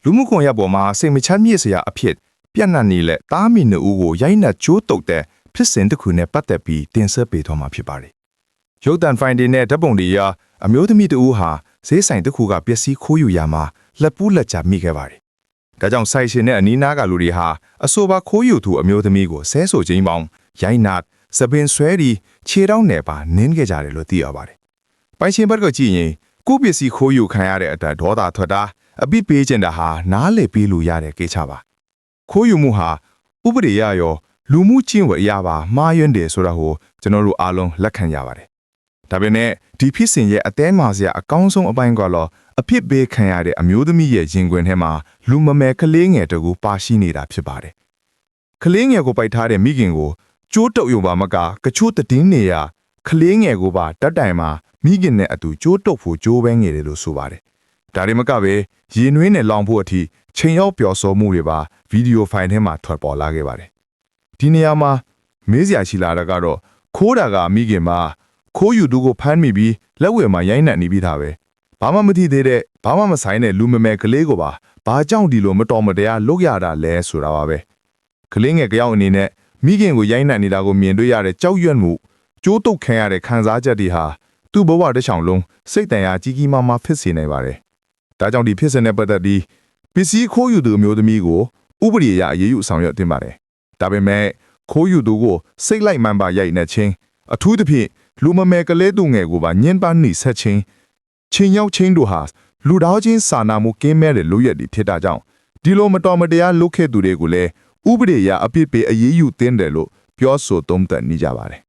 လူမှုကွန်ရက်ပေါ်မှာစိတ်မချမ်းမြေ့စရာအဖြစ်ပြန့်နှံ့နေတဲ့တားမီနှစ်ဦးကိုရိုက်နှက်ကြိုးတုပ်တဲ့ဖြစ်စဉ်တစ်ခုနဲ့ပတ်သက်ပြီးတင်ဆက်ပေးသွားမှာဖြစ်ပါတယ်။ရုပ်သံဖိုင်တွေနဲ့ဓာတ်ပုံတွေအရအမျိုးသမီးတဦးဟာဈေးဆိုင်တစ်ခုကပစ္စည်းခိုးယူရမှာလက်ပူးလက်ချမိခဲ့ပါတယ်။ဒါကြောင့်ဆိုင်ရှင်နဲ့အနီးနားကလူတွေဟာအဆိုပါခိုးယူသူအမျိုးသမီးကိုဆဲဆိုခြင်းပေါင်းရိုက်နှက်စပင်ဆွဲပြီးခြေထောက်နယ်ပါနင်းခဲ့ကြတယ်လို့သိရပါတယ်။ပိုင်ရှင်ဘက်ကကြည့်ရင်ကိုပစ္စည်းခိုးယူခံရတဲ့အတွက်ဒေါသထွက်တာအပိပေးခြင်းတာဟာနားလေပေးလို့ရတဲ့ကိစ္စပါခိုးယူမှုဟာဥပဒေရရောလူမှုကျင့်ဝတ်အရပါမှားယွင်းတယ်ဆိုတာကိုကျွန်တော်တို့အားလုံးလက်ခံရပါတယ်ဒါပေမဲ့ဒီဖြစ်စဉ်ရဲ့အသေးမာစရာအကောင်းဆုံးအပိုင်းကတော့အဖြစ်ပေးခံရတဲ့အမျိုးသမီးရဲ့ရင်ခွင်ထဲမှာလူမမယ်ကလေးငယ်တကူပါရှိနေတာဖြစ်ပါတယ်ကလေးငယ်ကိုပိုက်ထားတဲ့မိခင်ကိုကျိုးတုပ်ယူပါမကကချိုးတည်င်းနေရကလေးငယ်ကိုပါတက်တိုင်မှာမိခင်နဲ့အတူကျိုးတုပ်ဖို့ကြိုးပဲငယ်တယ်လို့ဆိုပါတယ်ဒါတွေမကပဲရေနွေးနဲ့လောင်ဖို့အထိချိန်ရောက်ပျော်စော်မှုတွေပါဗီဒီယိုဖိုင်ထဲမှာထွက်ပေါ်လာခဲ့ပါတယ်ဒီနေရာမှာမေးစရာရှိလာတာကတော့ခိုးတာကမိခင်မှာခိုးယူသူကိုဖမ်းမိပြီးလက်ဝဲမှာရိုက်နှက်နေပြီးသားပဲဘာမှမသိသေးတဲ့ဘာမှမဆိုင်တဲ့လူမမယ်ကလေးကိုပါဘာကြောင့်ဒီလိုမတော်မတရားလုပ်ရတာလဲဆိုတာပါပဲကလေးငယ်ကြောင်အနေနဲ့မိခင်ကိုရိုက်နှက်နေတာကိုမြင်တွေ့ရတဲ့ကြောက်ရွံ့မှုကြိုးတုပ်ခံရတဲ့ခံစားချက်တွေဟာသူ့ဘဝတစ်ချောင်းလုံးစိတ်တန်ရာကြီးကြီးမားမားဖြစ်စေနိုင်ပါတယ်ဒါကြောင့်ဒီဖြစ်စဉ်နဲ့ပတ်သက်ပြီးပစ္စည်းခိုးယူသူအမျိုးသမီးကိုဥပဒေအရအရေးယူဆောင်ရွက်တင်ပါတယ်ဒါပေမဲ့ခိုးယူသူကိုစိတ်လိုက်မှန်ပါရိုက်နှက်ခြင်းအထူးသဖြင့်လူမမယ်ကလေးသူငယ်ကိုပါညှဉ်းပန်းနှိပ်စက်ခြင်းချင်းရောက်ချင်းတို့ဟာလူသားချင်းစာနာမှုကင်းမဲ့တဲ့လူရက်တွေဖြစ်တာကြောင့်ဒီလိုမတော်မတရားလုပ်ခဲ့သူတွေကိုလည်းဥပဒေအရအပြစ်ပေးအရေးယူသင့်တယ်လို့ပြောဆိုသုံးသပ်နေကြပါတယ်